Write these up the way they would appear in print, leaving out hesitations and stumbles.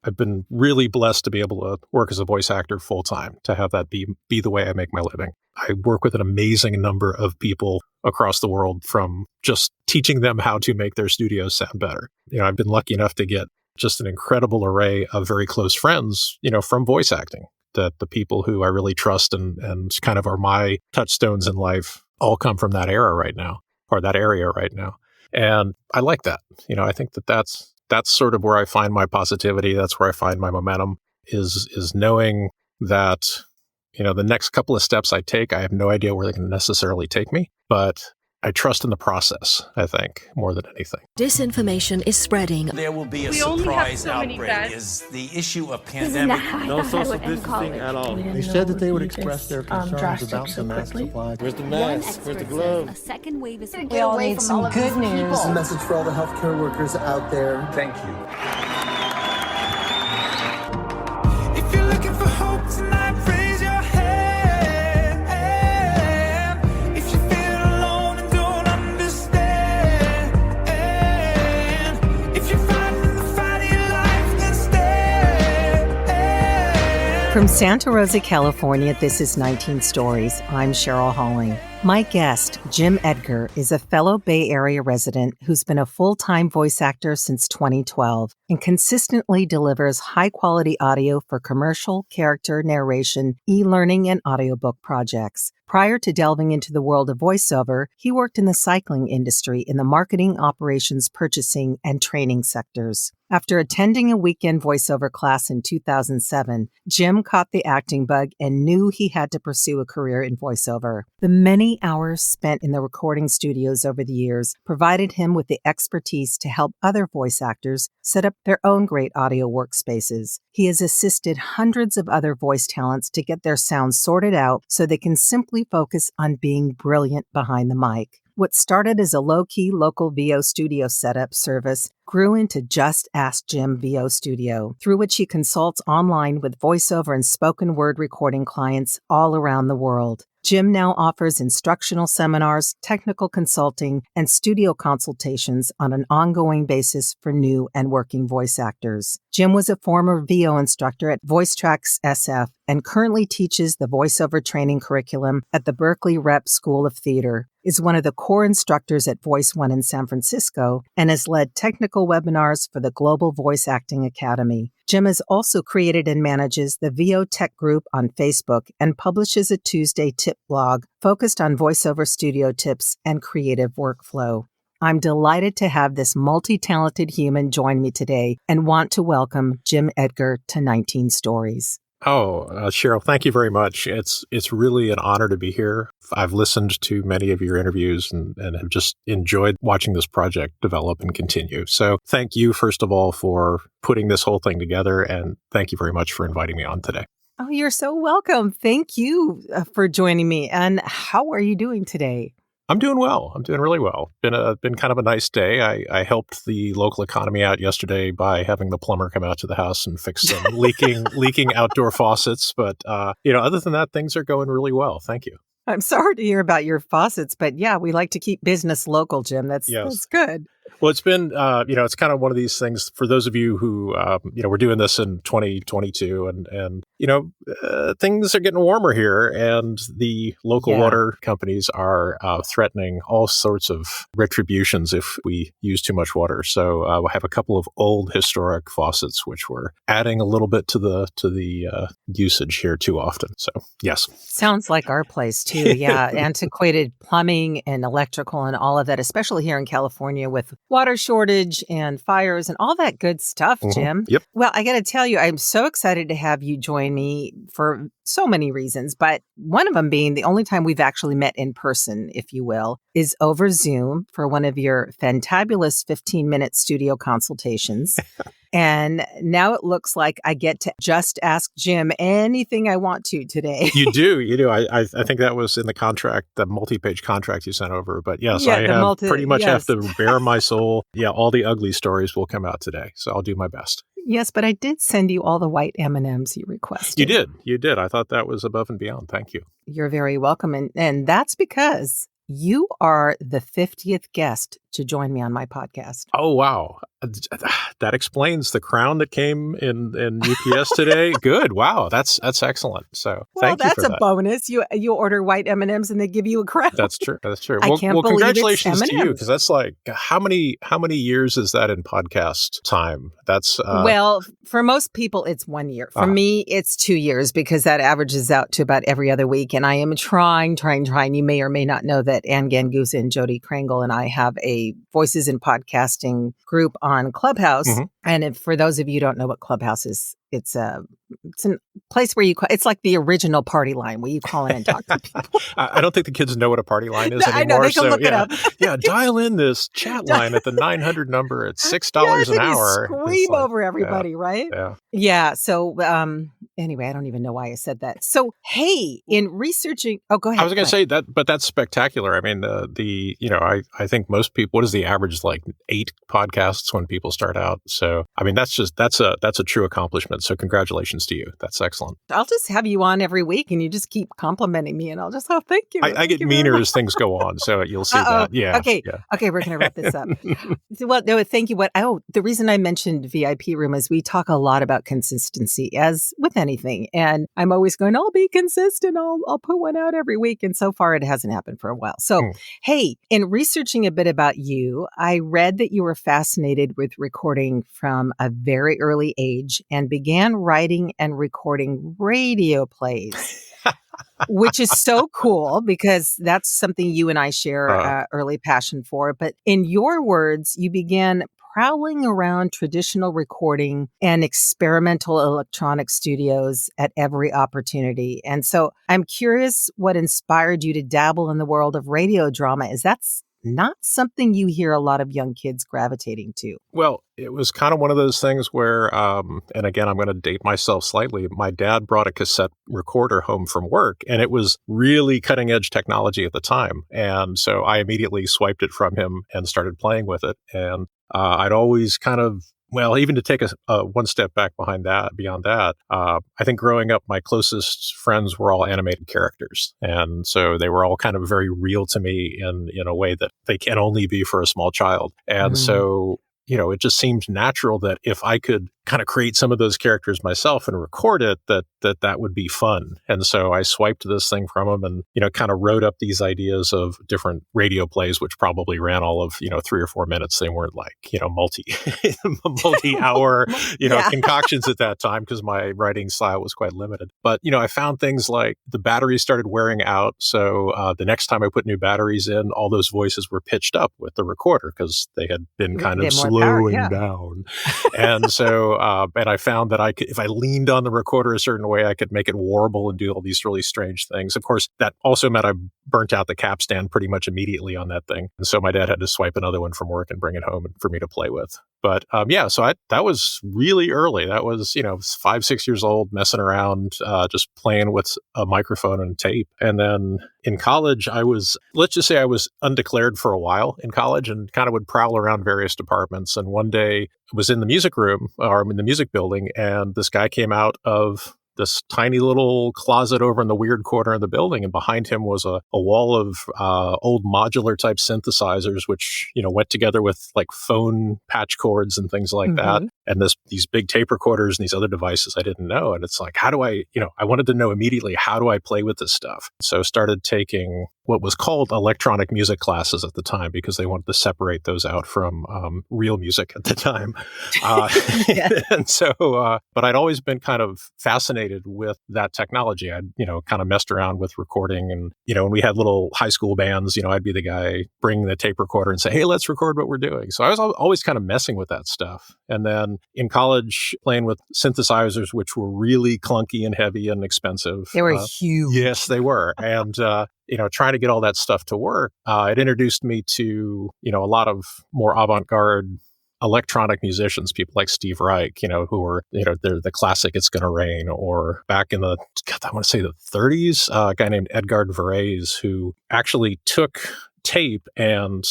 I've been really blessed to be able to work as a voice actor full time, to have that be the way I make my living. I work with an amazing number of people across the world, from just teaching them how to make their studios sound better. I've been lucky enough to get just an incredible array of very close friends, from voice acting. That the people who I really trust and kind of are my touchstones in life all come from that era right now, or that area right now. And I like that. I think that's sort of where I find my positivity. That's where I find my momentum, is knowing that, the next couple of steps I take, I have no idea where they can necessarily take me, but I trust in the process, I think, more than anything. Disinformation is spreading. There will be a surprise outbreak. Is the issue of pandemic. No social distancing at all. They said that they would express their concerns about the mask supply. Where's the mask? Where's the glove? A second wave is we all need some good news. A message for all the healthcare workers out there. Thank you. If you're looking for hope tonight, raise your hand. If you feel alone and don't understand, if you're fighting the fight of your life, then stand. From Santa Rosa, California, this is 19 Stories. I'm Cheryl Halling. My guest, Jim Edgar, is a fellow Bay Area resident who's been a full-time voice actor since 2012 and consistently delivers high-quality audio for commercial, character, narration, e-learning, and audiobook projects. Prior to delving into the world of voiceover, he worked in the cycling industry in the marketing, operations, purchasing, and training sectors. After attending a weekend voiceover class in 2007, Jim caught the acting bug and knew he had to pursue a career in voiceover. The many hours spent in the recording studios over the years provided him with the expertise to help other voice actors set up their own great audio workspaces. He has assisted hundreds of other voice talents to get their sounds sorted out so they can simply focus on being brilliant behind the mic. What started as a low-key local VO studio setup service grew into JustAskJimVO.studio, through which he consults online with voiceover and spoken word recording clients all around the world. Jim now offers instructional seminars, technical consulting, and studio consultations on an ongoing basis for new and working voice actors. Jim was a former VO instructor at VoiceTracks SF and currently teaches the voiceover training curriculum at the Berkeley Rep School of Theater, is one of the core instructors at Voice One in San Francisco, and has led technical webinars for the Global Voice Acting Academy. Jim has also created and manages the VO Tech Group on Facebook and publishes a Tuesday tip blog focused on voiceover studio tips and creative workflow. I'm delighted to have this multi-talented human join me today and want to welcome Jim Edgar to 19 Stories. Cheryl, thank you very much. It's really an honor to be here. I've listened to many of your interviews and have just enjoyed watching this project develop and continue. So thank you, first of all, for putting this whole thing together, and thank you very much for inviting me on today. Oh, you're so welcome. Thank you for joining me. And how are you doing today? I'm doing well. I'm doing really well. Been kind of a nice day. I helped the local economy out yesterday by having the plumber come out to the house and fix some leaking outdoor faucets. But other than that, things are going really well. Thank you. I'm sorry to hear about your faucets, but yeah, we like to keep business local, Jim. That's good. Well, it's been, it's kind of one of these things for those of you who, we're doing this in 2022 and things are getting warmer here, and the local water companies are threatening all sorts of retributions if we use too much water. So we'll have a couple of old historic faucets, which we're adding a little bit to the usage here too often. So, yes. Sounds like our place too. Yeah. Antiquated plumbing and electrical and all of that, especially here in California with water shortage and fires and all that good stuff, Jim. Yep. Well, I got to tell you, I'm so excited to have you join me for so many reasons, but one of them being the only time we've actually met in person, if you will, is over Zoom for one of your fantabulous 15-minute studio consultations. And now it looks like I get to just ask Jim anything I want to today. You do. I think that was in the contract, the multi-page contract you sent over. But yes, I have to bare my soul. Yeah, all the ugly stories will come out today. So I'll do my best. Yes, but I did send you all the white M&Ms you requested. You did. I thought that was above and beyond. Thank you. You're very welcome. And that's because you are the 50th guest to join me on my podcast. Oh, wow. That explains the crown that came in UPS today. Good. Wow. That's excellent. So thank you for that. Well, that's a bonus. You order white M&Ms and they give you a crown. That's true. That's true. I can't believe congratulations it's to you, because that's like, how many years is that in podcast time? That's well, for most people, it's 1 year. For me, it's 2 years, because that averages out to about every other week. And I am trying. You may or may not know that Ann Ganguza and Jody Krangle and I have a Voices in Podcasting group on Clubhouse. Mm-hmm. And for those of you who don't know what Clubhouse is, it's a place where it's like the original party line where you call in and talk to people. I don't think the kids know what a party line is anymore. I know, they can look it up. Yeah, dial in this chat line at the 900 number at $6 an hour. Scream over everybody, right? Yeah. Yeah. So anyway, I don't even know why I said that. So, hey, in researching, go ahead. I was going to say that, but that's spectacular. I mean, I think most people, what is the average, like 8 podcasts when people start out? So, I mean, that's a true accomplishment. So congratulations to you. That's excellent. I'll just have you on every week and you just keep complimenting me and I'll just, thank you. I get meaner as things go on. So you'll see that. Yeah. Okay. Yeah. Okay. We're going to wrap this up. Well, no, thank you. The reason I mentioned VIP room is we talk a lot about consistency, as with anything. And I'm always going, I'll be consistent. I'll put one out every week. And so far it hasn't happened for a while. So, hey, in researching a bit about you, I read that you were fascinated with recording from a very early age and began writing and recording radio plays, which is so cool because that's something you and I share early passion for. But in your words, you began prowling around traditional recording and experimental electronic studios at every opportunity. And so I'm curious what inspired you to dabble in the world of radio drama, is that's not something you hear a lot of young kids gravitating to. Well, it was kind of one of those things where, and again, I'm going to date myself slightly. My dad brought a cassette recorder home from work, and it was really cutting edge technology at the time. And so I immediately swiped it from him and started playing with it. And I'd always kind of, well, even to take a one step back beyond that, I think growing up, my closest friends were all animated characters. And so they were all kind of very real to me in a way that they can only be for a small child. And so, it just seemed natural that if I could kind of create some of those characters myself and record it, that would be fun. And so I swiped this thing from him and, kind of wrote up these ideas of different radio plays, which probably ran all of, 3 or 4 minutes. They weren't like, multi-hour, concoctions at that time because my writing style was quite limited. But, I found things like the batteries started wearing out. So the next time I put new batteries in, all those voices were pitched up with the recorder because they had been kind of slowing down. And so, and I found that if I leaned on the recorder a certain way, I could make it warble and do all these really strange things. Of course, that also meant I burnt out the capstan pretty much immediately on that thing. And so my dad had to swipe another one from work and bring it home for me to play with. But so that was really early. That was, 5-6 years old, messing around, just playing with a microphone and tape. And then in college, let's just say I was undeclared for a while in college and kind of would prowl around various departments. And one day I was in the music room, or in the music building, and this guy came out of this tiny little closet over in the weird corner of the building. And behind him was a wall of old modular type synthesizers, which, went together with like phone patch cords and things like that. And these big tape recorders and these other devices I didn't know. And it's like, how do I wanted to know immediately, how do I play with this stuff? So started taking what was called electronic music classes at the time because they wanted to separate those out from real music at the time. And so, but I'd always been kind of fascinated with that technology. I'd, kind of messed around with recording and, when we had little high school bands, I'd be the guy bringing the tape recorder and say, hey, let's record what we're doing. So I was always kind of messing with that stuff. And then in college, playing with synthesizers, which were really clunky and heavy and expensive. They were huge. Yes, they were. And, trying to get all that stuff to work, it introduced me to, a lot of more avant-garde electronic musicians, people like Steve Reich, who were, they're the classic It's Gonna Rain, or back in I want to say the 30s, a guy named Edgar, who actually took tape and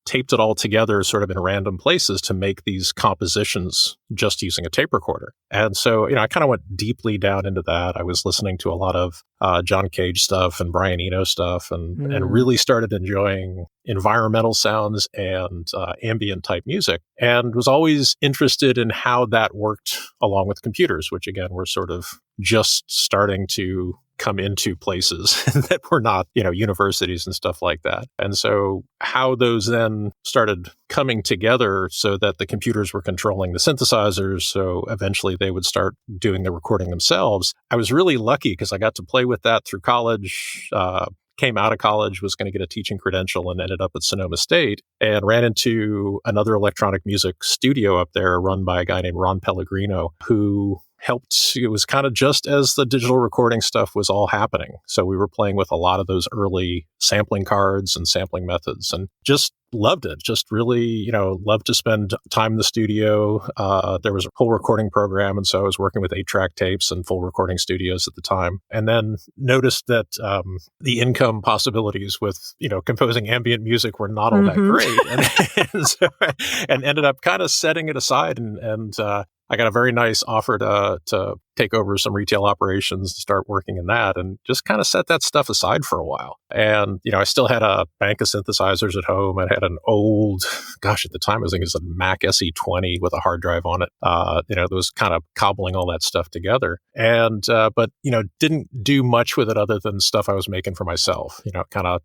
taped it all together sort of in random places to make these compositions just using a tape recorder. And so, I kind of went deeply down into that. I was listening to a lot of John Cage stuff and Brian Eno stuff and really started enjoying environmental sounds and ambient type music, and was always interested in how that worked along with computers, which again, were sort of just starting to come into places that were not, universities and stuff like that. And so how those then started coming together so that the computers were controlling the synthesizers, so eventually they would start doing the recording themselves. I was really lucky because I got to play with that through college. Came out of college, was going to get a teaching credential, and ended up at Sonoma State, and ran into another electronic music studio up there run by a guy named Ron Pellegrino, who helped. It was kind of just as the digital recording stuff was all happening. So we were playing with a lot of those early sampling cards and sampling methods, and just loved it. Just really, loved to spend time in the studio. There was a full recording program, and so I was working with 8-track tapes and full recording studios at the time. And then noticed that the income possibilities with, composing ambient music were not all that great, and ended up kind of setting it aside and I got a very nice offer to take over some retail operations and start working in that, and just kind of set that stuff aside for a while. And, I still had a bank of synthesizers at home. I had an old, at the time, I think it was a Mac SE20 with a hard drive on it, that was kind of cobbling all that stuff together. And, but, didn't do much with it other than stuff I was making for myself.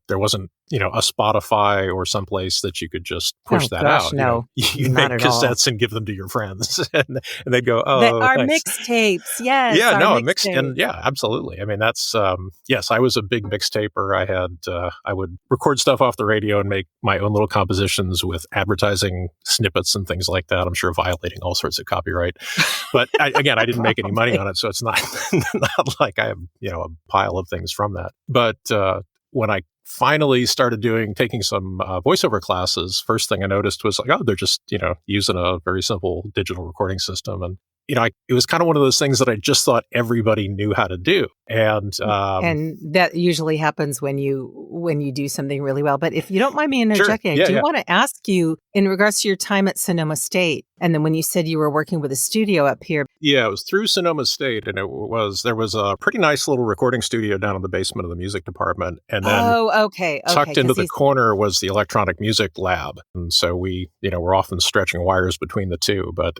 There wasn't, a Spotify or someplace that you could just push out. No, you make cassettes and give them to your friends, and they'd go, our thanks. mixtapes. Yes. Yeah, no, a mix. And yeah, absolutely. I mean, that's, yes, I was a big mixtaper. I would record stuff off the radio and make my own little compositions with advertising snippets and things like that. I'm sure violating all sorts of copyright. But I didn't make any money on it. So it's not like I have, a pile of things from that. But when I finally started taking some voiceover classes, first thing I noticed was like, they're just, using a very simple digital recording system. And, it was kind of one of those things that I just thought everybody knew how to do. And that usually happens when you do something really well. But if you don't mind me interjecting, sure. I do want to ask you in regards to your time at Sonoma State. And then when you said you were working with a studio up here. Yeah, it was through Sonoma State. And there was a pretty nice little recording studio down in the basement of the music department. And then tucked into the corner was the electronic music lab. And so we, were often stretching wires between the two. But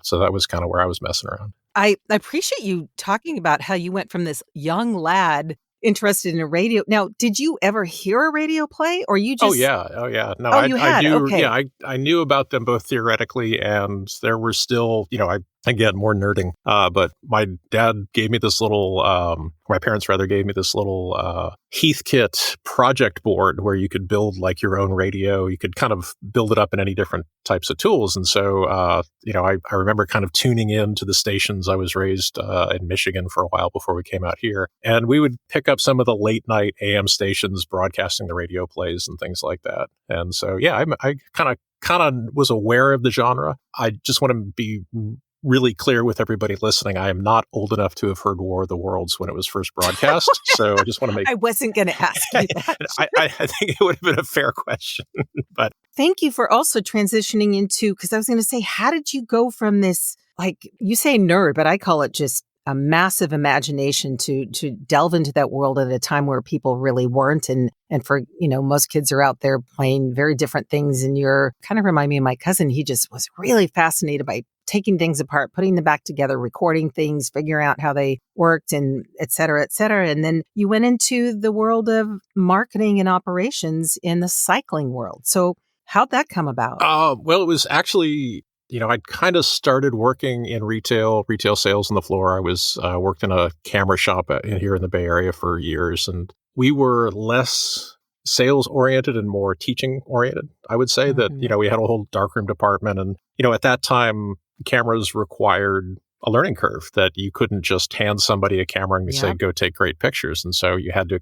so that was kind of where I was messing around. I appreciate you talking about how you went from this young lad interested in a radio. Now, did you ever hear a radio play, or you just? Oh yeah. No, you had. I do. Okay. Yeah, I knew about them both theoretically, and there were still, again, more nerding. But my dad gave me this little, my parents rather gave me this little Heathkit project board where you could build like your own radio. You could kind of build it up in any different types of tools. And so, I remember kind of tuning in to the stations. I was raised in Michigan for a while before we came out here. And we would pick up some of the late night AM stations broadcasting the radio plays and things like that. And so, yeah, I kind of was aware of the genre. I just want to be really clear with everybody listening. I am not old enough to have heard War of the Worlds when it was first broadcast. So I just want to make... I wasn't going to ask you that. I think it would have been a fair question. But thank you for also transitioning into, because I was going to say, how did you go from this, like you say nerd, but I call it just a massive imagination to delve into that world at a time where people really weren't. And for, most kids are out there playing very different things. And you're kind of remind me of my cousin. He just was really fascinated by taking things apart, putting them back together, recording things, figuring out how they worked, and et cetera, et cetera. And then you went into the world of marketing and operations in the cycling world. So how'd that come about? Well, it was actually... I'd kind of started working in retail sales on the floor. I was worked in a camera shop here in the Bay Area for years, and we were less sales oriented and more teaching oriented. I would say that, we had a whole darkroom department, and, at that time, cameras required a learning curve that you couldn't just hand somebody a camera and say, go take great pictures. And so you had to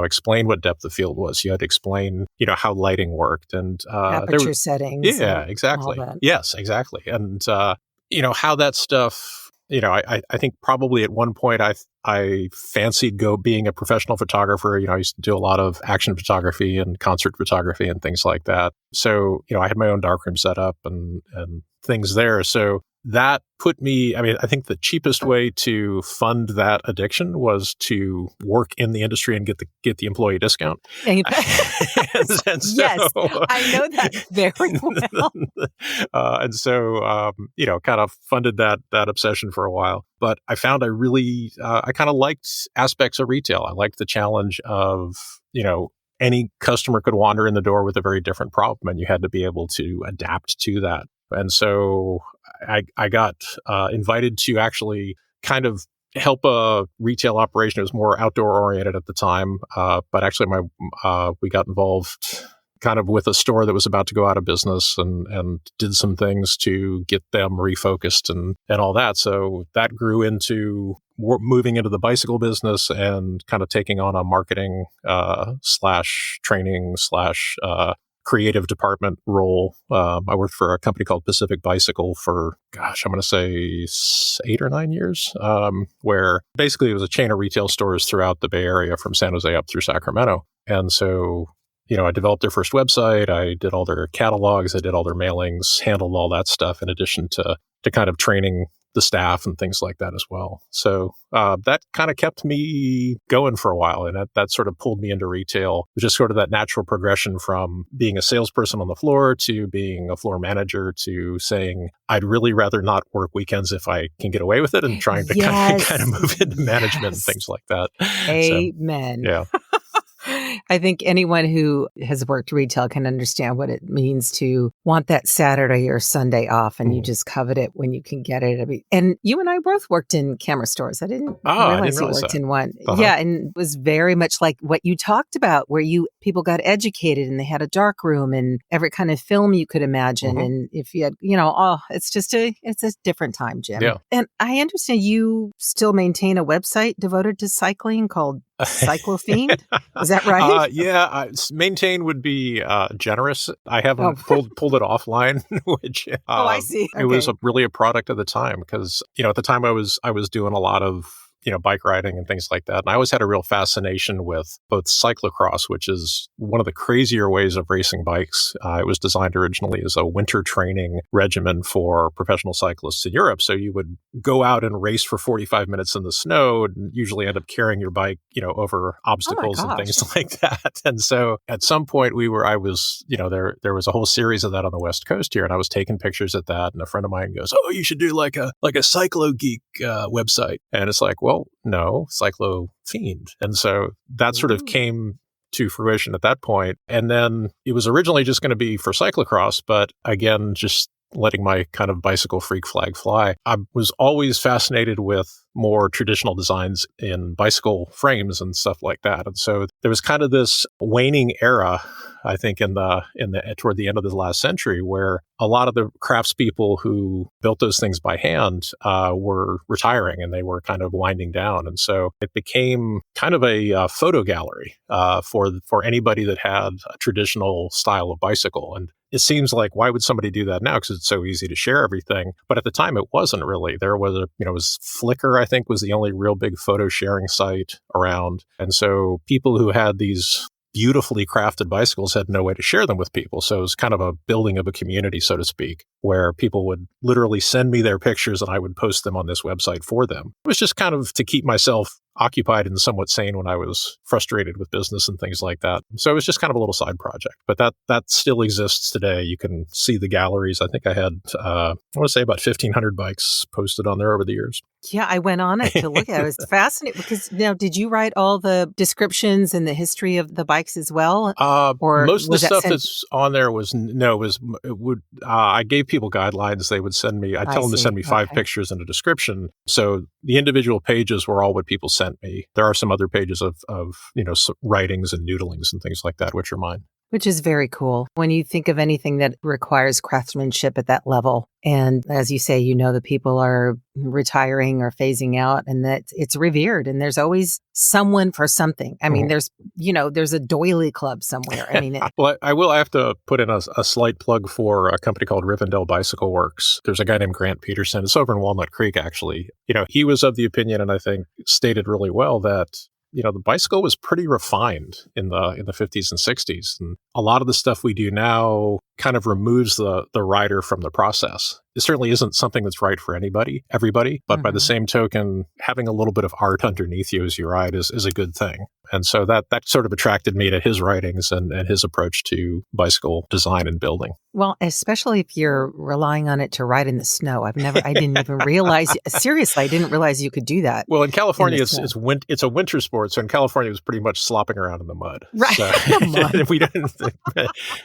explain what depth of field was. You had to explain, how lighting worked and aperture settings. Yeah, exactly. Yes, exactly. And how that stuff I think probably at one point I fancied being a professional photographer. I used to do a lot of action photography and concert photography and things like that. So, I had my own darkroom set up and things there. So that put me, I think the cheapest way to fund that addiction was to work in the industry and get the employee discount. Yes, I know that very well. And so, kind of funded that obsession for a while. But I found I kind of liked aspects of retail. I liked the challenge of, any customer could wander in the door with a very different problem, and you had to be able to adapt to that. And so I got invited to actually kind of help a retail operation. It was more outdoor oriented at the time, but actually we got involved kind of with a store that was about to go out of business and did some things to get them refocused and all that. So that grew into moving into the bicycle business and kind of taking on a marketing / training / creative department role. I worked for a company called Pacific Bicycle for, I'm going to say 8 or 9 years, where basically it was a chain of retail stores throughout the Bay Area from San Jose up through Sacramento. And so, I developed their first website. I did all their catalogs. I did all their mailings, handled all that stuff in addition to kind of training the staff and things like that as well. So that kind of kept me going for a while. And that sort of pulled me into retail. It was just sort of that natural progression from being a salesperson on the floor to being a floor manager to saying, I'd really rather not work weekends if I can get away with it, and trying to kind of move into management and things like that. Amen. So, yeah. I think anyone who has worked retail can understand what it means to want that Saturday or Sunday off, and you just covet it when you can get it. And you and I both worked in camera stores. I didn't realize you worked in one. Uh-huh. Yeah, and it was very much like what you talked about, where people got educated and they had a dark room and every kind of film you could imagine. Uh-huh. And if you had, it's a different time, Jim. Yeah. And I understand you still maintain a website devoted to cycling called Cyclofiend. Is that right? Maintain would be generous. I haven't pulled it offline, which I see. Okay. It was really a product of the time because at the time I was doing a lot of bike riding and things like that. And I always had a real fascination with both cyclocross, which is one of the crazier ways of racing bikes. It was designed originally as a winter training regimen for professional cyclists in Europe. So you would go out and race for 45 minutes in the snow and usually end up carrying your bike, over obstacles and things like that. And so at some point there was a whole series of that on the West Coast here. And I was taking pictures at that. And a friend of mine goes, "Oh, you should do like a Cyclo Geek website." And it's like, well, no, Cyclofiend. And so that sort of came to fruition at that point. And then it was originally just going to be for cyclocross, but again, just letting my kind of bicycle freak flag fly. I was always fascinated with more traditional designs in bicycle frames and stuff like that. And so there was kind of this waning era, I think, toward the end of the last century, where a lot of the craftspeople who built those things by hand were retiring and they were kind of winding down. And so it became kind of a photo gallery for anybody that had a traditional style of bicycle. And it seems like, why would somebody do that now? Because it's so easy to share everything. But at the time, it wasn't really. There was it was Flickr, I think, was the only real big photo sharing site around. And so people who had these beautifully crafted bicycles had no way to share them with people. So it was kind of a building of a community, so to speak, where people would literally send me their pictures and I would post them on this website for them. It was just kind of to keep myself occupied and somewhat sane when I was frustrated with business and things like that. So it was just kind of a little side project, but that still exists today. You can see the galleries. I think I had, I want to say about 1,500 bikes posted on there over the years. Yeah, I went on it to look at it. It was fascinating because now, did you write all the descriptions and the history of the bikes as well? Or most of the stuff that's on there I gave people guidelines. They would send me, I'd tell them to send me 5 pictures and a description. So the individual pages were all what people sent me. There are some other pages of writings and noodlings and things like that, which are mine. Which is very cool when you think of anything that requires craftsmanship at that level. And as you say, the people are retiring or phasing out, and that it's revered, and there's always someone for something. I mean, there's a doily club somewhere. I mean, well, I have to put in a slight plug for a company called Rivendell Bicycle Works. There's a guy named Grant Peterson. It's over in Walnut Creek, actually. He was of the opinion, and I think stated really well, that the bicycle was pretty refined in the 50s and 60s. And a lot of the stuff we do now kind of removes the rider from the process. It certainly isn't something that's right for everybody. But by the same token, having a little bit of art underneath you as you ride is a good thing. And so that sort of attracted me to his writings and his approach to bicycle design and building. Well, especially if you're relying on it to ride in the snow. I didn't even realize, seriously, I didn't realize you could do that. Well, in California, it's a winter sport. So in California, it was pretty much slopping around in the mud. Right. So, we didn't,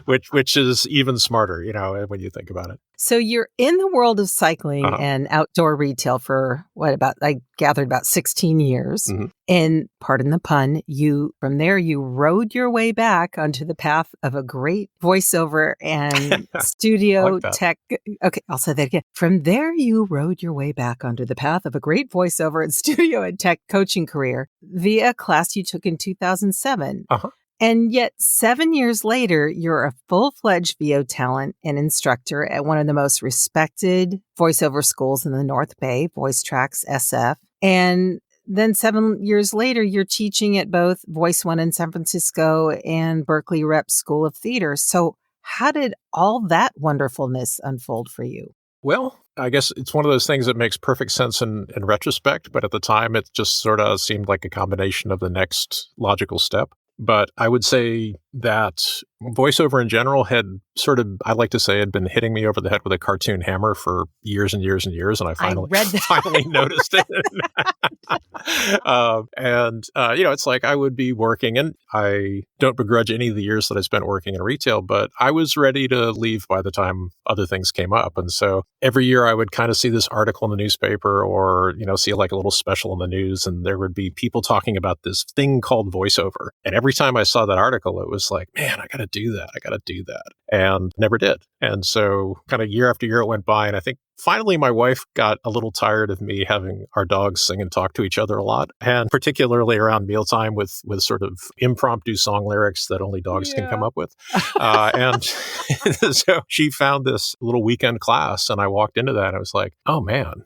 which is even smarter, when you think about it. So you're in the world of cycling and outdoor retail for I gathered about 16 years. And pardon the pun, from there you rode your way back onto the path of a great voiceover and studio tech. Okay, I'll say that again. From there you rode your way back onto the path of a great voiceover and studio and tech coaching career via a class you took in 2007. And yet 7 years later, you're a full-fledged VO talent and instructor at one of the most respected voiceover schools in the North Bay, Voice Tracks SF. And then 7 years later, you're teaching at both Voice One in San Francisco and Berkeley Rep School of Theater. So how did all that wonderfulness unfold for you? Well, I guess it's one of those things that makes perfect sense in retrospect, but at the time, it just sort of seemed like a combination of the next logical step. But I would say that voiceover in general had been hitting me over the head with a cartoon hammer for years and years and years. And I finally noticed it. It's like I would be working, and I don't begrudge any of the years that I spent working in retail, but I was ready to leave by the time other things came up. And so every year I would kind of see this article in the newspaper or, see like a little special in the news, and there would be people talking about this thing called voiceover. And every time I saw that article, it was like, man, I got to do that. And never did. And so kind of year after year it went by, and I think finally my wife got a little tired of me having our dogs sing and talk to each other a lot, and particularly around mealtime with sort of impromptu song lyrics that only dogs can come up with. And so she found this little weekend class, and I walked into that and I was like, oh man,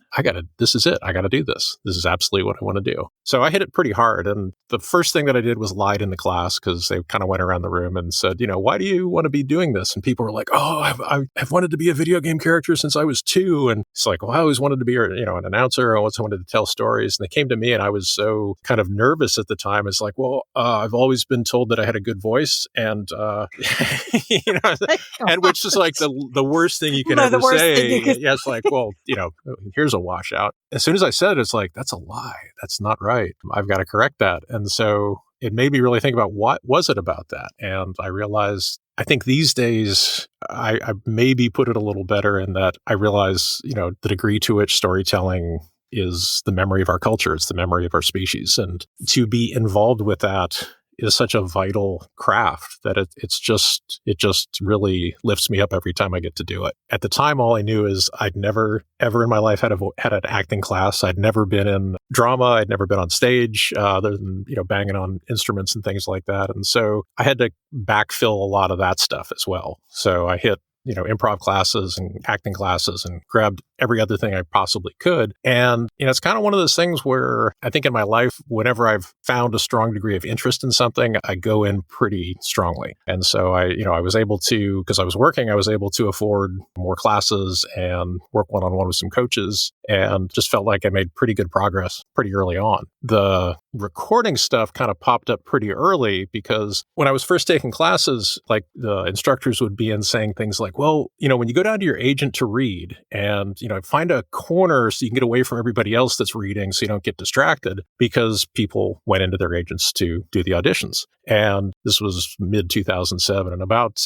this is it. I got to do this. This is absolutely what I want to do. So I hit it pretty hard. And the first thing that I did was lied in the class, because they kind of went around the room and said, why do you want to be doing this? And people were like, oh, I've wanted to be a video game character since I was 2. And it's like, well, I always wanted to be, an announcer. I always wanted to tell stories. And they came to me, and I was so kind of nervous at the time. It's like, well, I've always been told that I had a good voice, and and which is like the worst thing you can ever say. Yeah, it's like, well, here's a washout. As soon as I said it, it's like, that's a lie. That's not right. I've got to correct that. And so it made me really think about what was it about that. And I realized, I think these days I maybe put it a little better in that I realize, the degree to which storytelling is the memory of our culture. It's the memory of our species. And to be involved with that is such a vital craft that it just really lifts me up every time I get to do it. At the time, all I knew is I'd never ever in my life had an acting class. I'd never been in drama. I'd never been on stage, other than banging on instruments and things like that. And so I had to backfill a lot of that stuff as well. So I hit improv classes and acting classes and grabbed every other thing I possibly could. And, it's kind of one of those things where I think in my life, whenever I've found a strong degree of interest in something, I go in pretty strongly. And so I was able to, because I was working, I was able to afford more classes and work one-on-one with some coaches, and just felt like I made pretty good progress pretty early on. The recording stuff kind of popped up pretty early, because when I was first taking classes, like the instructors would be in saying things like, well, when you go down to your agent to read and, find a corner so you can get away from everybody else that's reading so you don't get distracted, because people went into their agents to do the auditions. And this was mid 2007. And about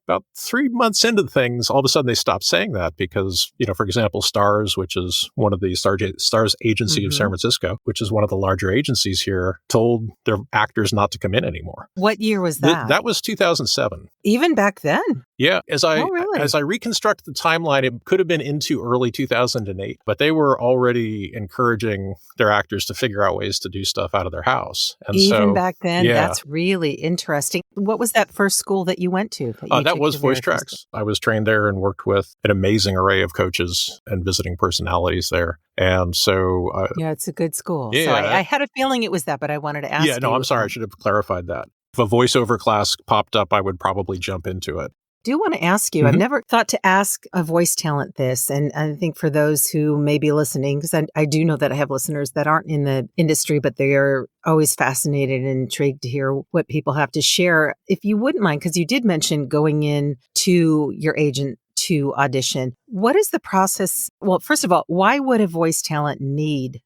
About 3 months into things, all of a sudden they stopped saying that because, for example, Stars, which is one of the Stars agency of San Francisco, which is one of the larger agencies here, told their actors not to come in anymore. What year was that? That was 2007. Even back then? Yeah. Really? As I reconstruct the timeline, it could have been into early 2008, but they were already encouraging their actors to figure out ways to do stuff out of their house. And Even back then? Yeah. That's really interesting. What was that first school that you went to? That was Voice Tracks. I was trained there and worked with an amazing array of coaches and visiting personalities there. And so... yeah, it's a good school. Yeah. So I had a feeling it was that, but I wanted to ask you. Yeah, no, I'm sorry. I should have clarified that. If a voiceover class popped up, I would probably jump into it. I do want to ask you, I've never thought to ask a voice talent this, and I think for those who may be listening, because I do know that I have listeners that aren't in the industry, but they are always fascinated and intrigued to hear what people have to share. If you wouldn't mind, because you did mention going in to your agent to audition, what is the process? Well, first of all, why would a voice talent need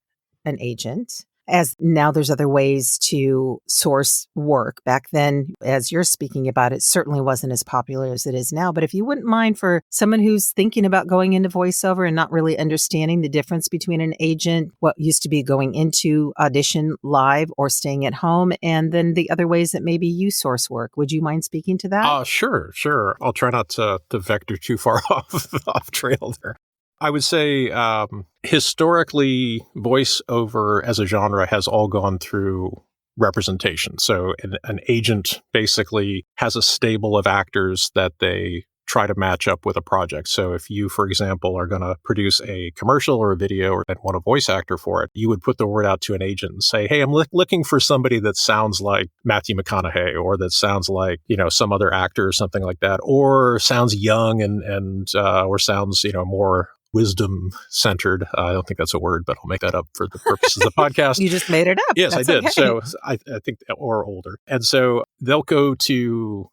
an agent? As now there's other ways to source work. Back then, as you're speaking about, it certainly wasn't as popular as it is now. But if you wouldn't mind, for someone who's thinking about going into voiceover and not really understanding the difference between an agent, what used to be going into audition live or staying at home, and then the other ways that maybe you source work, would you mind speaking to that? Sure. I'll try not to vector too far off trail there. I would say historically, voiceover as a genre has all gone through representation. So an agent basically has a stable of actors that they try to match up with a project. So if you, for example, are going to produce a commercial or a video and want a voice actor for it, you would put the word out to an agent and say, hey, I'm looking for somebody that sounds like Matthew McConaughey, or that sounds like, some other actor or something like that, or sounds young and or sounds, more wisdom centered. I don't think that's a word, but I'll make that up for the purposes of the podcast. You just made it up. Yes, That's I did. Okay. So I think, or older. And so they'll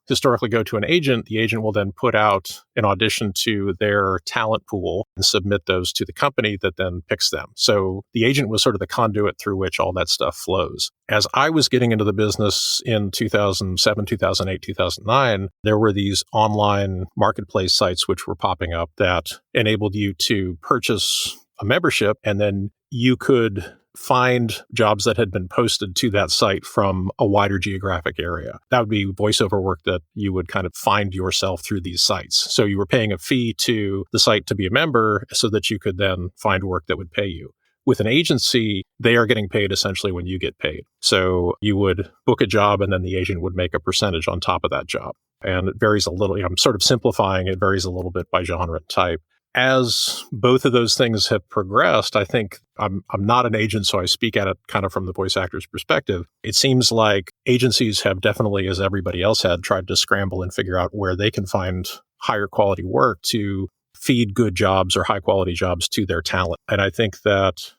historically go to an agent. The agent will then put out an audition to their talent pool and submit those to the company that then picks them. So the agent was sort of the conduit through which all that stuff flows. As I was getting into the business in 2007, 2008, 2009, there were these online marketplace sites which were popping up that enabled you to purchase a membership, and then you could find jobs that had been posted to that site from a wider geographic area. That would be voiceover work that you would kind of find yourself through these sites. So you were paying a fee to the site to be a member so that you could then find work that would pay you. With an agency, they are getting paid essentially when you get paid. So you would book a job and then the agent would make a percentage on top of that job. And it varies a little, I'm sort of simplifying, it varies a little bit by genre type. As both of those things have progressed, I think I'm not an agent, so I speak at it kind of from the voice actor's perspective. It seems like agencies have definitely, as everybody else had, tried to scramble and figure out where they can find higher quality work to feed good jobs or high quality jobs to their talent. And I think that's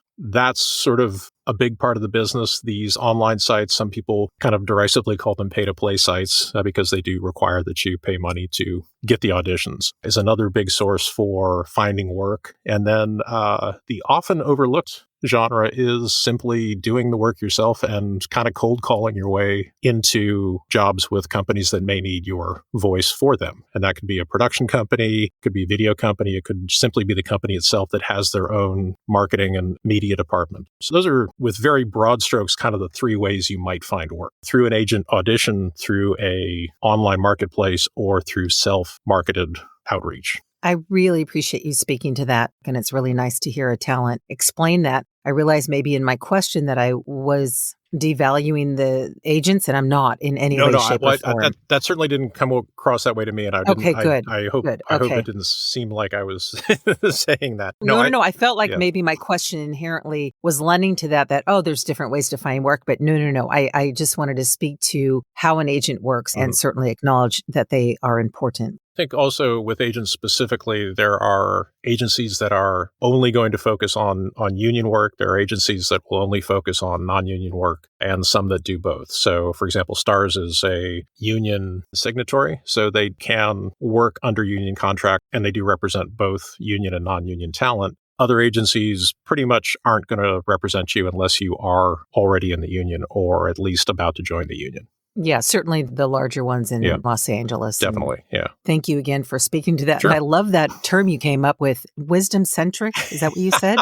sort of a big part of the business. These online sites, some people kind of derisively call them pay-to-play sites because they do require that you pay money to get the auditions, is another big source for finding work. And then the often overlooked genre is simply doing the work yourself and kind of cold calling your way into jobs with companies that may need your voice for them. And that could be a production company, it could be a video company, it could simply be the company itself that has their own marketing and media department. So those are, with very broad strokes, kind of the three ways you might find work: through an agent audition, through a online marketplace, or through self-marketed outreach. I really appreciate you speaking to that. And it's really nice to hear a talent explain that. I realized maybe in my question that I was devaluing the agents, and I'm not in any way, shape, or form. That certainly didn't come across that way to me, and I didn't. Okay, good. I hope it didn't seem like I was saying that. No. I felt like maybe my question inherently was lending to that, there's different ways to find work, but no. I just wanted to speak to how an agent works and certainly acknowledge that they are important. I think also with agents specifically, there are agencies that are only going to focus on union work. There are agencies that will only focus on non-union work, and some that do both. So, for example, Stars is a union signatory, so they can work under union contract, and they do represent both union and non-union talent. Other agencies pretty much aren't going to represent you unless you are already in the union or at least about to join the union. Yeah, certainly the larger ones in Los Angeles. Definitely, yeah. Thank you again for speaking to that. Sure. And I love that term you came up with, wisdom-centric. Is that what you said?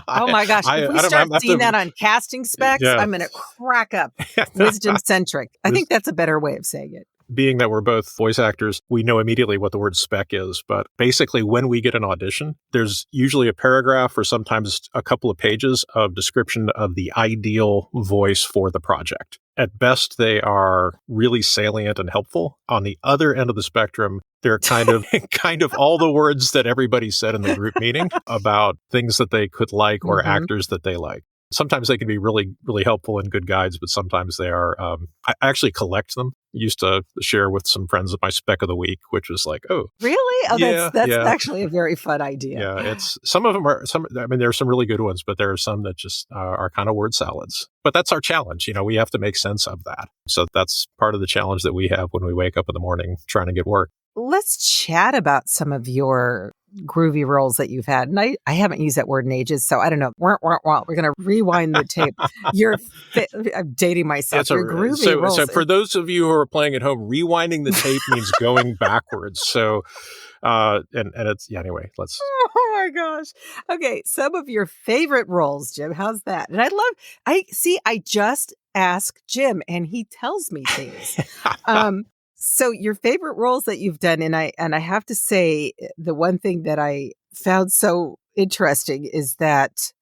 Oh my gosh. If we start seeing that on casting specs, I'm going to crack up. Wisdom-centric. I think that's a better way of saying it. Being that we're both voice actors, we know immediately what the word spec is. But basically, when we get an audition, there's usually a paragraph or sometimes a couple of pages of description of the ideal voice for the project. At best, they are really salient and helpful. On the other end of the spectrum, they're kind of all the words that everybody said in the group meeting about things that they could like or actors that they like. Sometimes they can be really, really helpful and good guides, but sometimes they are, I actually collect them. I used to share with some friends of my spec of the week, which was like, oh. Really? Oh, that's actually a very fun idea. Yeah, some of them are, there are some really good ones, but there are some that just are kind of word salads. But that's our challenge. We have to make sense of that. So that's part of the challenge that we have when we wake up in the morning trying to get work. Let's chat about some of your groovy roles that you've had. And I haven't used that word in ages, so I don't know. We're going to rewind the tape. I'm dating myself. Your groovy roles. So for those of you who are playing at home, rewinding the tape means going backwards. So, and it's, anyway, let's. Oh my gosh. Okay. Some of your favorite roles, Jim. How's that? And I just ask Jim and he tells me things. So your favorite roles that you've done, and I have to say, the one thing that I found so interesting is that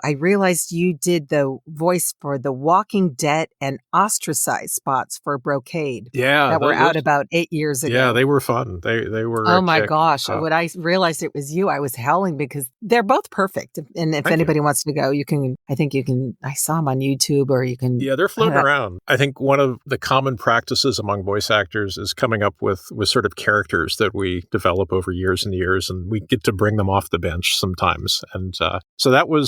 I realized you did the voice for The Walking Dead and Ostracized spots for Brocade. Yeah. That were out about 8 years ago. Yeah, they were fun. They were. Oh my gosh. When I realized it was you, I was howling because they're both perfect. And if anybody wants to go, I saw them on YouTube or you can. Yeah, they're floating around. I think one of the common practices among voice actors is coming up with sort of characters that we develop over years and years, and we get to bring them off the bench sometimes. And so that was,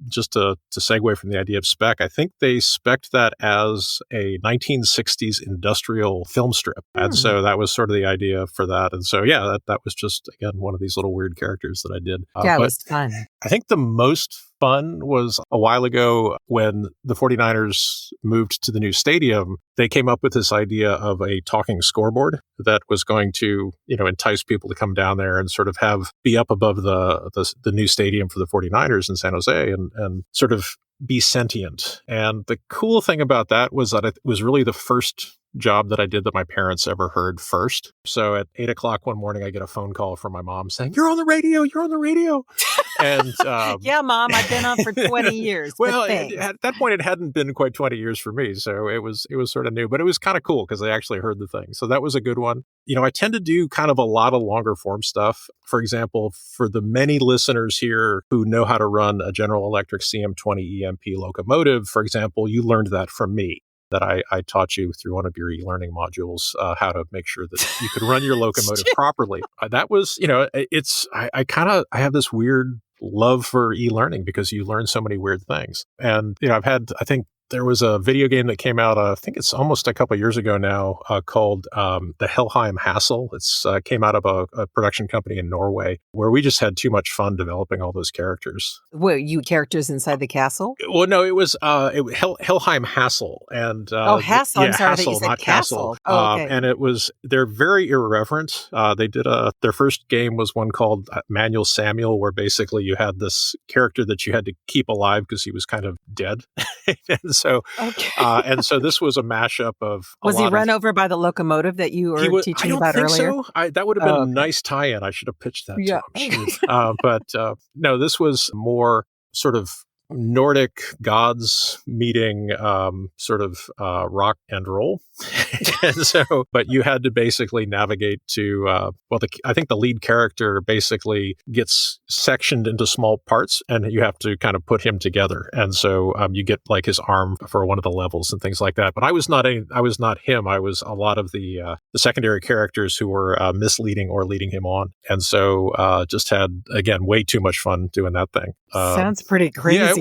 just to segue from the idea of spec, I think they spec'd that as a 1960s industrial film strip. And so that was sort of the idea for that. And so, that was just, again, one of these little weird characters that I did. It was fun. I think the most fun was a while ago when the 49ers moved to the new stadium. They came up with this idea of a talking scoreboard that was going to, entice people to come down there and sort of be up above the new stadium for the 49ers in San Jose and sort of be sentient. And the cool thing about that was that it was really the first job that I did that my parents ever heard first. So at 8:00 one morning, I get a phone call from my mom saying, "You're on the radio, you're on the radio." And yeah, Mom, I've been on for 20 years. Well, at that point, it hadn't been quite 20 years for me. So it was sort of new, but it was kind of cool because I actually heard the thing. So that was a good one. I tend to do kind of a lot of longer form stuff. For example, for the many listeners here who know how to run a General Electric CM20 EMP locomotive, for example, you learned that from me. That I taught you through one of your eLearning modules, how to make sure that you could run your locomotive properly. That was, I have this weird love for eLearning because you learn so many weird things. And, I think there was a video game that came out, I think it's almost a couple of years ago now, called The Helheim Hassle. It's came out of a production company in Norway where we just had too much fun developing all those characters. Were you characters inside the castle? Well, no, it was Helheim Hassle. And, Hassle. I'm sorry, Hassle, you said not castle. Oh, okay. And they're very irreverent. They did their first game was one called Manual Samuel, where basically you had this character that you had to keep alive because he was kind of dead. And so this was a mashup of. Was he run over by the locomotive that you were teaching about earlier? So. That would have been a nice tie-in. I should have pitched that to him. But no, this was more sort of Nordic gods meeting sort of rock and roll. And so, but you had to basically navigate to, I think the lead character basically gets sectioned into small parts and you have to kind of put him together. And so you get like his arm for one of the levels and things like that. But I was not him. I was a lot of the secondary characters who were misleading or leading him on. And so just had, again, way too much fun doing that thing. Sounds pretty crazy. Yeah,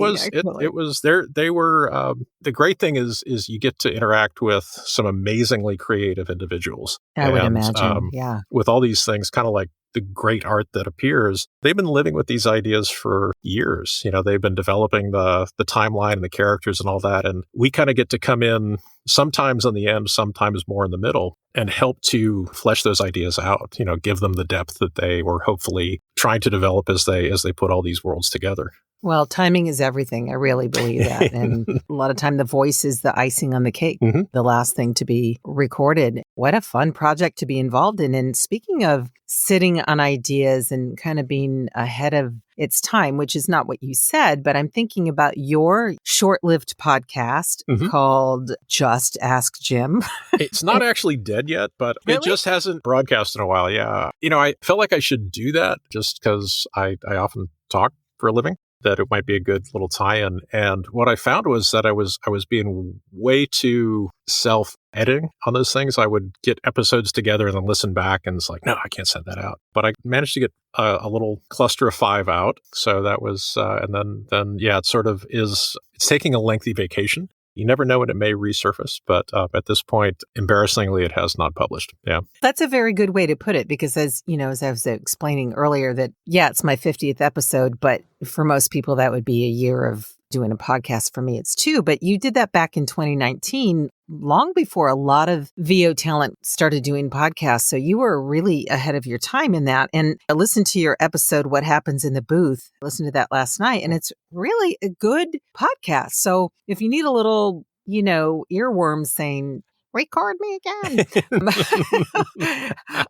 it was there. They were, the great thing is you get to interact with some amazingly creative individuals. I would imagine. Yeah. With all these things, kind of like the great art that appears, they've been living with these ideas for years. They've been developing the timeline and the characters and all that. And we kind of get to come in sometimes on the end, sometimes more in the middle, and help to flesh those ideas out, give them the depth that they were hopefully trying to develop as they put all these worlds together. Well, timing is everything. I really believe that. And a lot of time the voice is the icing on the cake, the last thing to be recorded. What a fun project to be involved in. And speaking of sitting on ideas and kind of being ahead of its time, which is not what you said, but I'm thinking about your short-lived podcast called Just Ask Jim. It's not actually dead yet, but Really? It just hasn't broadcast in a while. Yeah. I felt like I should do that just because I often talk for a living, that it might be a good little tie-in. And what I found was that I was being way too self-editing on those things. I would get episodes together and then listen back, and it's like, no, I can't send that out. But I managed to get a little cluster of 5 out. So that was, and then it sort of is, it's taking a lengthy vacation. You never know when it may resurface, but at this point, embarrassingly, it has not published. Yeah. That's a very good way to put it, because as I was explaining earlier that, it's my 50th episode, but for most people, that would be a year of doing a podcast. For me, it's 2, but you did that back in 2019, long before a lot of VO talent started doing podcasts. So you were really ahead of your time in that. And I listened to your episode, What Happens in the Booth. I listened to that last night, and it's really a good podcast. So if you need a little, earworm saying, record me again,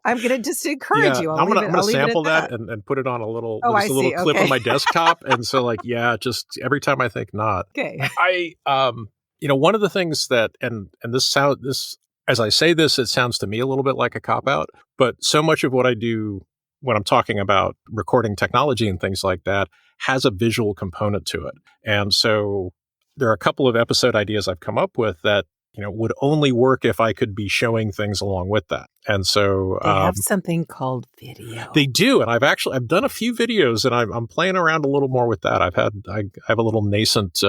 I'm going to just encourage you. I'm going to sample that and put it on a little, a little clip on my desktop. And so just every time I think not. Okay. One of the things that, and this, as I say this, it sounds to me a little bit like a cop-out, but so much of what I do when I'm talking about recording technology and things like that has a visual component to it. And so there are a couple of episode ideas I've come up with that would only work if I could be showing things along with that. And so they have something called video. They do, and I've done a few videos, and I'm playing around a little more with that. I have a little nascent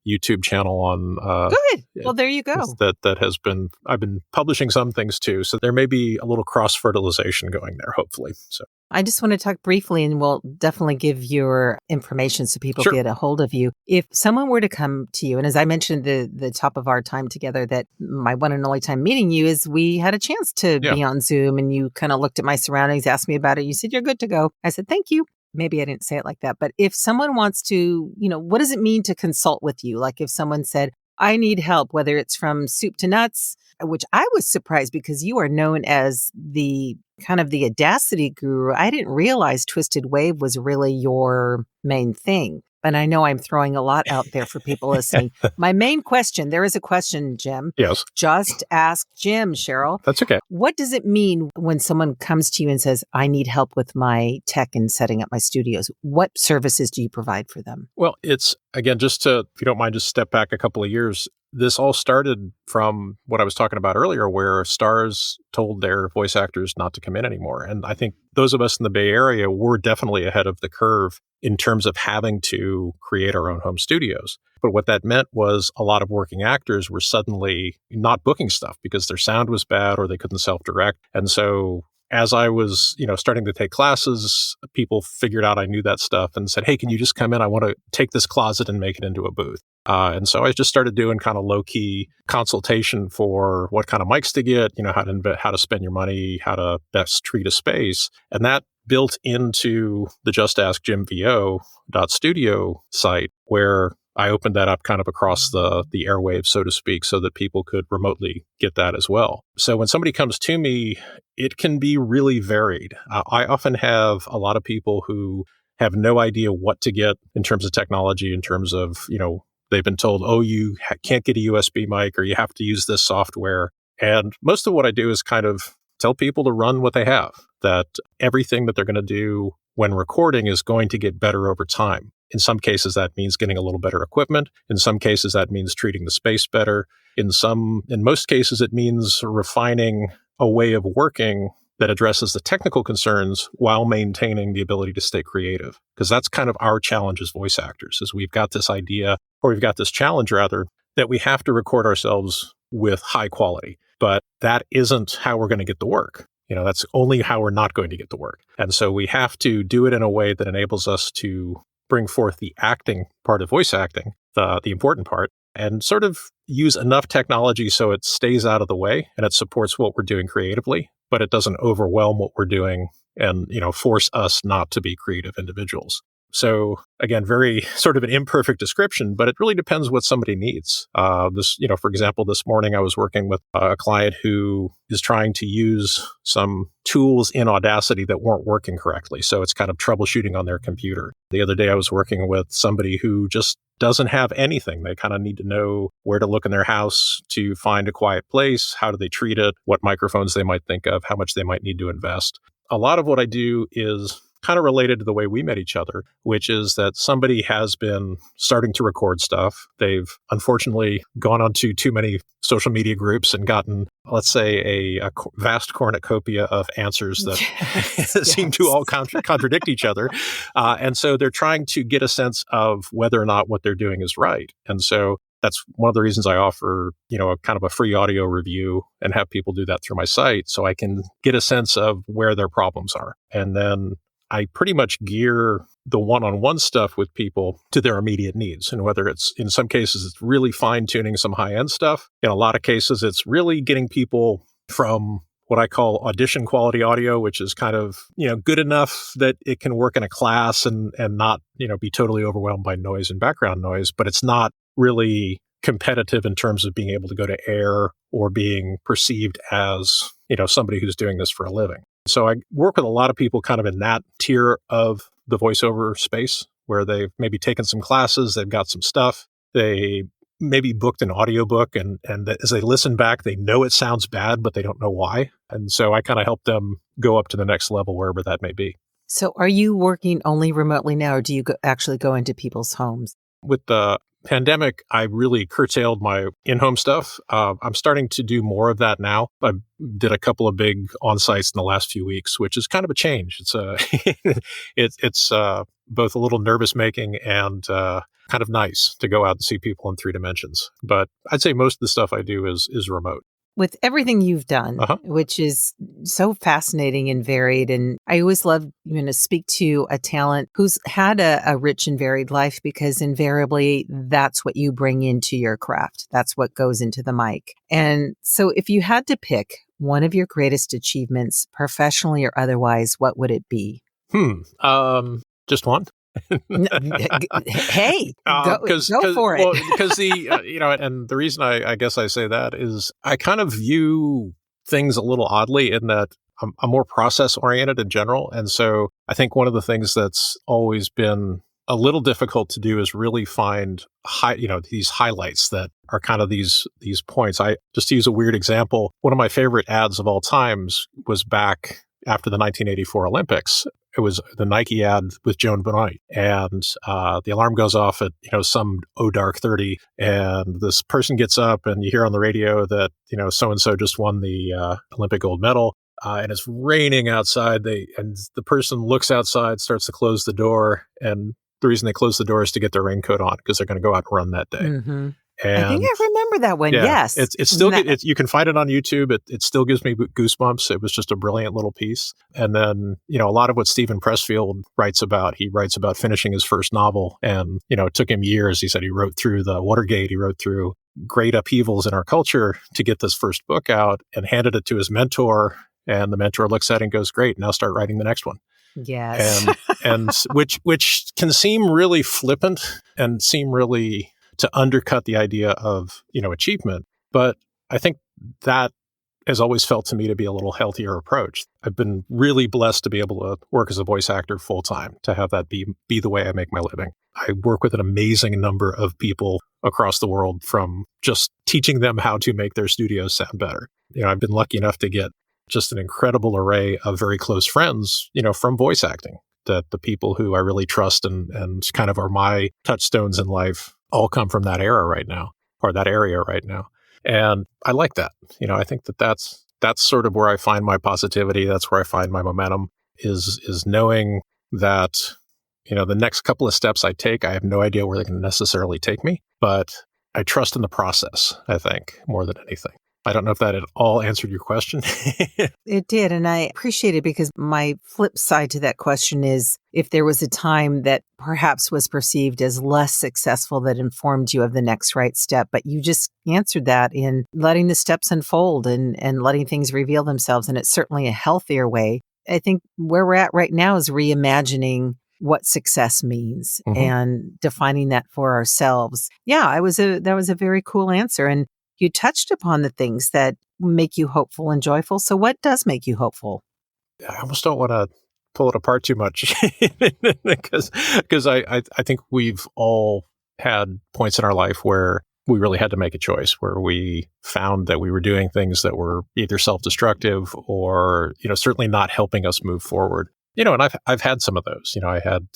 YouTube channel on. Good. Well, there you go. That has been, I've been publishing some things too, so there may be a little cross fertilization going there, hopefully. So I just want to talk briefly, and we'll definitely give your information so people get a hold of you. If someone were to come to you, and as I mentioned the top of our time together, that my one and only time meeting you is we had a chance to be on Zoom, and you kind of looked at my surroundings, asked me about it. You said, you're good to go. I said, thank you. Maybe I didn't say it like that, but if someone wants to, what does it mean to consult with you? Like if someone said, I need help, whether it's from soup to nuts, which I was surprised because you are known as the kind of the Audacity guru. I didn't realize Twisted Wave was really your main thing. And I know I'm throwing a lot out there for people listening. My main question, there is a question, Jim. Yes. Just ask Jim, Cheryl. That's okay. What does it mean when someone comes to you and says, I need help with my tech and setting up my studios? What services do you provide for them? Well, it's, again, if you don't mind, just step back a couple of years. This all started from what I was talking about earlier, where stars told their voice actors not to come in anymore. And I think those of us in the Bay Area were definitely ahead of the curve in terms of having to create our own home studios. But what that meant was a lot of working actors were suddenly not booking stuff because their sound was bad or they couldn't self-direct. And so as I was, starting to take classes, people figured out I knew that stuff and said, hey, can you just come in? I want to take this closet and make it into a booth. And so I just started doing kind of low-key consultation for what kind of mics to get, how to spend your money, how to best treat a space. And that built into the JustAskJimVO.studio site, where I opened that up kind of across the airwaves, so to speak, so that people could remotely get that as well. So when somebody comes to me, it can be really varied. I often have a lot of people who have no idea what to get in terms of technology, in terms of, they've been told, oh, you can't get a USB mic or you have to use this software. And most of what I do is kind of tell people to run what they have, that everything that they're going to do when recording is going to get better over time. In some cases, that means getting a little better equipment. In some cases, that means treating the space better. In most cases, it means refining a way of working that addresses the technical concerns while maintaining the ability to stay creative. Because that's kind of our challenge as voice actors, is we've got this idea, or we've got this challenge rather, that we have to record ourselves with high quality. But that isn't how we're going to get the work. That's only how we're not going to get the work. And so we have to do it in a way that enables us to bring forth the acting part of voice acting, the important part, and sort of use enough technology so it stays out of the way and it supports what we're doing creatively, but it doesn't overwhelm what we're doing and, force us not to be creative individuals. So again, very sort of an imperfect description, but it really depends what somebody needs. For example, this morning I was working with a client who is trying to use some tools in Audacity that weren't working correctly. So it's kind of troubleshooting on their computer. The other day I was working with somebody who just doesn't have anything. They kind of need to know where to look in their house to find a quiet place. How do they treat it? What microphones they might think of, how much they might need to invest. A lot of what I do is kind of related to the way we met each other, which is that somebody has been starting to record stuff. They've unfortunately gone onto too many social media groups and gotten, let's say, a vast cornucopia of answers that seem to all contradict each other. And so they're trying to get a sense of whether or not what they're doing is right. And so that's one of the reasons I offer, a kind of a free audio review and have people do that through my site so I can get a sense of where their problems are. And then I pretty much gear the one-on-one stuff with people to their immediate needs. And whether it's, in some cases, it's really fine-tuning some high-end stuff. In a lot of cases, it's really getting people from what I call audition quality audio, which is kind of, good enough that it can work in a class and not, be totally overwhelmed by noise and background noise, but it's not really competitive in terms of being able to go to air or being perceived as, somebody who's doing this for a living. So I work with a lot of people kind of in that tier of the voiceover space where they've maybe taken some classes, they've got some stuff, they maybe booked an audiobook and as they listen back, they know it sounds bad, but they don't know why. And so I kind of help them go up to the next level, wherever that may be. So are you working only remotely now, or do you actually go into people's homes? With the pandemic, I really curtailed my in-home stuff. I'm starting to do more of that now. I did a couple of big on-sites in the last few weeks, which is kind of a change. It's both a little nervous-making and kind of nice to go out and see people in 3 dimensions. But I'd say most of the stuff I do is remote. With everything you've done, which is so fascinating and varied, and I always love to speak to a talent who's had a rich and varied life, because invariably that's what you bring into your craft. That's what goes into the mic. And so if you had to pick one of your greatest achievements, professionally or otherwise, what would it be? Just one. Hey, go for it. Well, because and the reason I guess I say that is I kind of view things a little oddly in that I'm more process oriented in general. And so I think one of the things that's always been a little difficult to do is really find these highlights that are kind of these points. I just to use a weird example, one of my favorite ads of all times was back after the 1984 Olympics. It was the Nike ad with Joan Benoit, and the alarm goes off at some dark 30, and this person gets up, and you hear on the radio that so and so just won the Olympic gold medal, and it's raining outside. And the person looks outside, starts to close the door, and the reason they close the door is to get their raincoat on because they're going to go out and run that day. Mm-hmm. And I think I remember that one. Yeah, yes. It's still, you can find it on YouTube. It still gives me goosebumps. It was just a brilliant little piece. And then, a lot of what Stephen Pressfield writes about, he writes about finishing his first novel. And, it took him years. He said he wrote through the Watergate. He wrote through great upheavals in our culture to get this first book out and handed it to his mentor. And the mentor looks at it and goes, great, now start writing the next one. Yes. And which can seem really flippant and seem really to undercut the idea of, achievement. But I think that has always felt to me to be a little healthier approach. I've been really blessed to be able to work as a voice actor full time, to have that be the way I make my living. I work with an amazing number of people across the world, from just teaching them how to make their studios sound better. I've been lucky enough to get just an incredible array of very close friends, from voice acting, that the people who I really trust and kind of are my touchstones in life all come from that era right now, or that area right now. And I like that. I think that's sort of where I find my positivity. That's where I find my momentum is knowing that, the next couple of steps I take, I have no idea where they can necessarily take me, but I trust in the process, I think, more than anything. I don't know if that at all answered your question. It did. And I appreciate it because my flip side to that question is if there was a time that perhaps was perceived as less successful that informed you of the next right step, but you just answered that in letting the steps unfold and letting things reveal themselves. And it's certainly a healthier way. I think where we're at right now is reimagining what success means and defining that for ourselves. Yeah, that was a very cool answer. And you touched upon the things that make you hopeful and joyful. So what does make you hopeful? I almost don't want to pull it apart too much because I think we've all had points in our life where we really had to make a choice, where we found that we were doing things that were either self-destructive or, certainly not helping us move forward. And I've had some of those. I had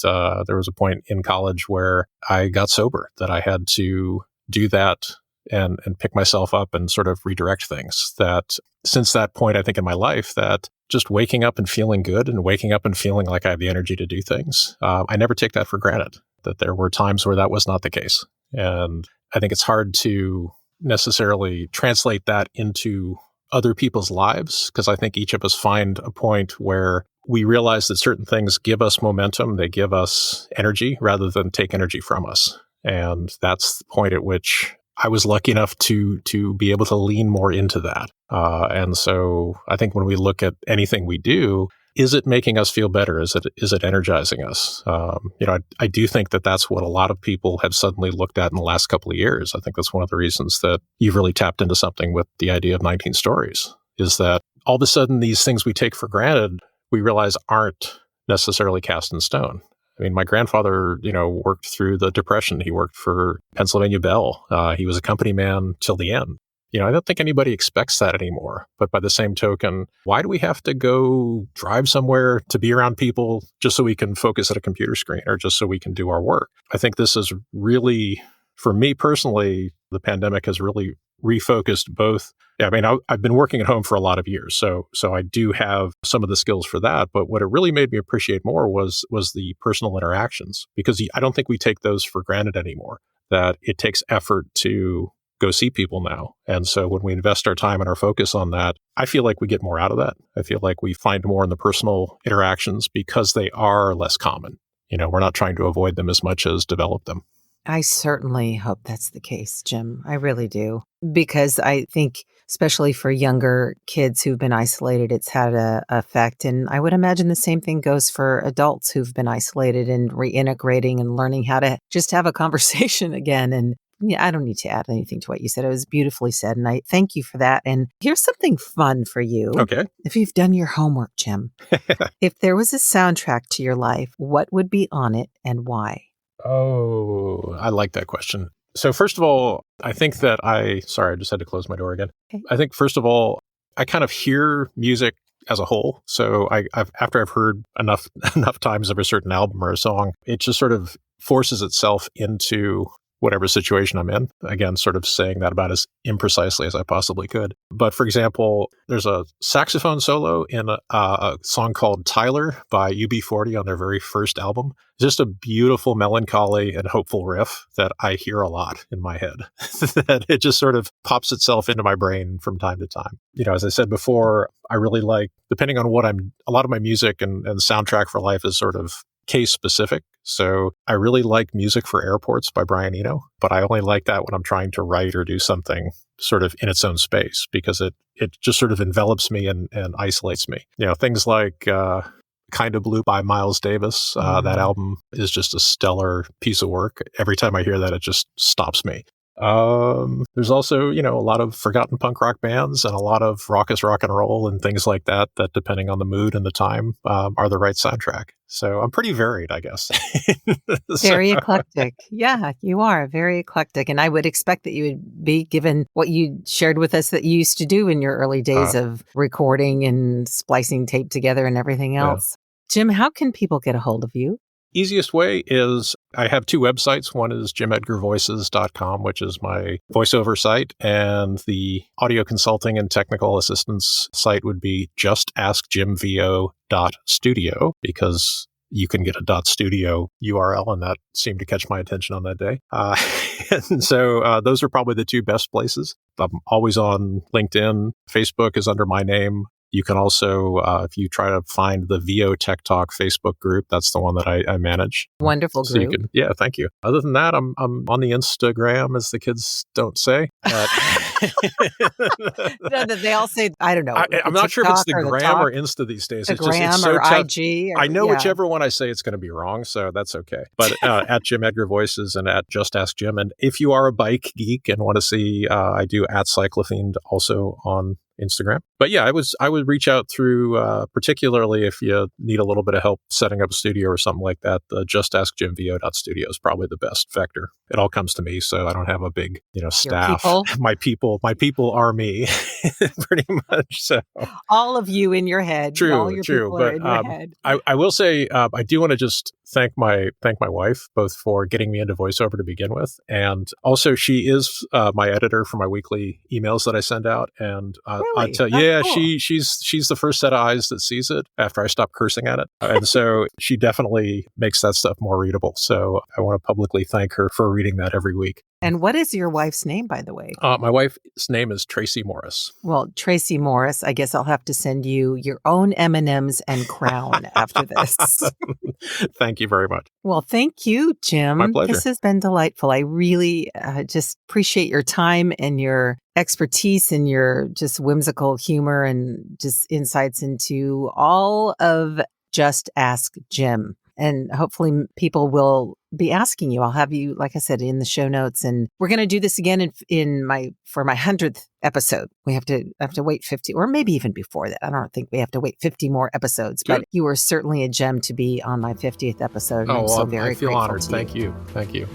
there was a point in college where I got sober that I had to do that and pick myself up and sort of redirect things. That since that point, I think in my life, that just waking up and feeling good and waking up and feeling like I have the energy to do things, I never take that for granted. That there were times where that was not the case, and I think it's hard to necessarily translate that into other people's lives, because I think each of us find a point where we realize that certain things give us momentum, they give us energy rather than take energy from us. And that's the point at which I was lucky enough to be able to lean more into that. And so I think when we look at anything we do, is it making us feel better? Is it energizing us? I do think that that's what a lot of people have suddenly looked at in the last couple of years. I think that's one of the reasons that you've really tapped into something with the idea of 19 stories, is that all of a sudden these things we take for granted, we realize aren't necessarily cast in stone. I mean, my grandfather, worked through the Depression. He worked for Pennsylvania Bell. He was a company man till the end. I don't think anybody expects that anymore. But by the same token, why do we have to go drive somewhere to be around people just so we can focus at a computer screen or just so we can do our work? I think this is really, for me personally, the pandemic has really refocused both. I mean, I've been working at home for a lot of years, so I do have some of the skills for that. But what it really made me appreciate more was the personal interactions, because I don't think we take those for granted anymore, that it takes effort to go see people now. And so when we invest our time and our focus on that, I feel like we get more out of that. I feel like we find more in the personal interactions because they are less common. We're not trying to avoid them as much as develop them. I certainly hope that's the case, Jim. I really do. Because I think, especially for younger kids who've been isolated, it's had an effect. And I would imagine the same thing goes for adults who've been isolated and reintegrating and learning how to just have a conversation again. And yeah, I don't need to add anything to what you said. It was beautifully said. And I thank you for that. And here's something fun for you. Okay. If you've done your homework, Jim, if there was a soundtrack to your life, what would be on it and why? Oh, I like that question. So first of all, I think that sorry, I just had to close my door again. Okay. I think first of all, I kind of hear music as a whole. So after I've heard enough times of a certain album or a song, it just sort of forces itself into whatever situation I'm in. Again, sort of saying that about as imprecisely as I possibly could. But for example, there's a saxophone solo in a song called Tyler by UB40 on their very first album. Just a beautiful, melancholy and hopeful riff that I hear a lot in my head. That it just sort of pops itself into my brain from time to time. As I said before, I really like, depending on a lot of my music and soundtrack for life is sort of case specific. So I really like Music for Airports by Brian Eno, but I only like that when I'm trying to write or do something sort of in its own space, because it just sort of envelops me and isolates me. Things like Kind of Blue by Miles Davis. That album is just a stellar piece of work. Every time I hear that, it just stops me. There's also, a lot of forgotten punk rock bands and a lot of raucous rock and roll and things like that depending on the mood and the time, are the right soundtrack. So I'm pretty varied, I guess. Very eclectic. Yeah, you are very eclectic. And I would expect that you would be, given what you shared with us that you used to do in your early days of recording and splicing tape together and everything else. Yeah. Jim, how can people get a hold of you? Easiest way is I have two websites. One is JimEdgarVoices.com, which is my voiceover site. And the audio consulting and technical assistance site would be JustAskJimVO.studio, because you can get a .studio URL, and that seemed to catch my attention on that day. And so those are probably the two best places. I'm always on LinkedIn. Facebook is under my name. You can also, if you try to find the VO Tech Talk Facebook group, that's the one that I manage. Wonderful so group. You can, yeah, thank you. Other than that, I'm on the Instagram, as the kids don't say. They all say, I don't know. I'm not sure if it's the gram or talk, Insta these days. the It's gram just, it's so or tough. IG. I know whichever one I say, it's going to be wrong, so that's okay. But at Jim Edgar Voices and at Just Ask Jim. And if you are a bike geek and want to see, I do at Cyclofiend also on Instagram. But yeah, I would reach out through, particularly if you need a little bit of help setting up a studio or something like that. The JustAskJimVO.studio is probably the best vector. It all comes to me, so I don't have a big, staff. My people are me, pretty much. So all of you in your head. True, all your true. People But are in your head. I will say I do want to just thank my wife both for getting me into voiceover to begin with, and also she is my editor for my weekly emails that I send out. And I tell you, cool. she's the first set of eyes that sees it after I stop cursing at it, and so she definitely makes that stuff more readable. So I want to publicly thank her for reading that every week. And what is your wife's name, by the way? My wife's name is Tracy Morris. Well, Tracy Morris, I guess I'll have to send you your own M&Ms and crown after this. Thank you very much. Well, thank you, Jim. My pleasure. This has been delightful. I really just appreciate your time and your expertise and your just whimsical humor and just insights into all of Just Ask Jim. And hopefully people will be asking you. I'll have you, like I said, in the show notes. And we're going to do this again for my 100th episode. I have to wait 50, or maybe even before that. I don't think we have to wait 50 more episodes. Good. But you were certainly a gem to be on my 50th episode. And I'm so very I feel grateful honored. to Thank you. Thank you.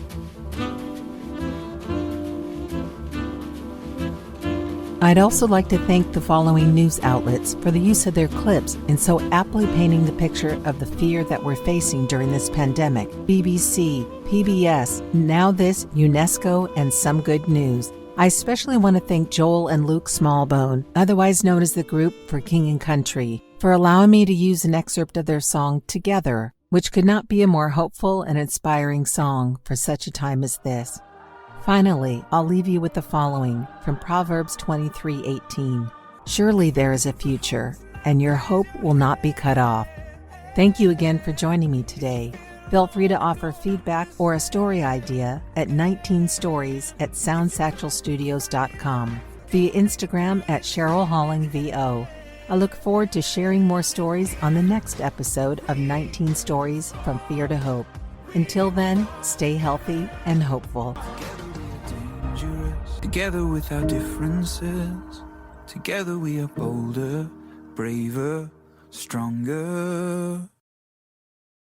I'd also like to thank the following news outlets for the use of their clips in so aptly painting the picture of the fear that we're facing during this pandemic. BBC, PBS, Now This, UNESCO, and Some Good News. I especially want to thank Joel and Luke Smallbone, otherwise known as the Group for King and Country, for allowing me to use an excerpt of their song Together, which could not be a more hopeful and inspiring song for such a time as this. Finally, I'll leave you with the following from Proverbs 23:18. Surely there is a future, and your hope will not be cut off. Thank you again for joining me today. Feel free to offer feedback or a story idea at 19stories@soundsatchelstudios.com, via Instagram at CherylHollingVO. I look forward to sharing more stories on the next episode of 19 Stories from Fear to Hope. Until then, stay healthy and hopeful. Together with our differences, together we are bolder, braver, stronger.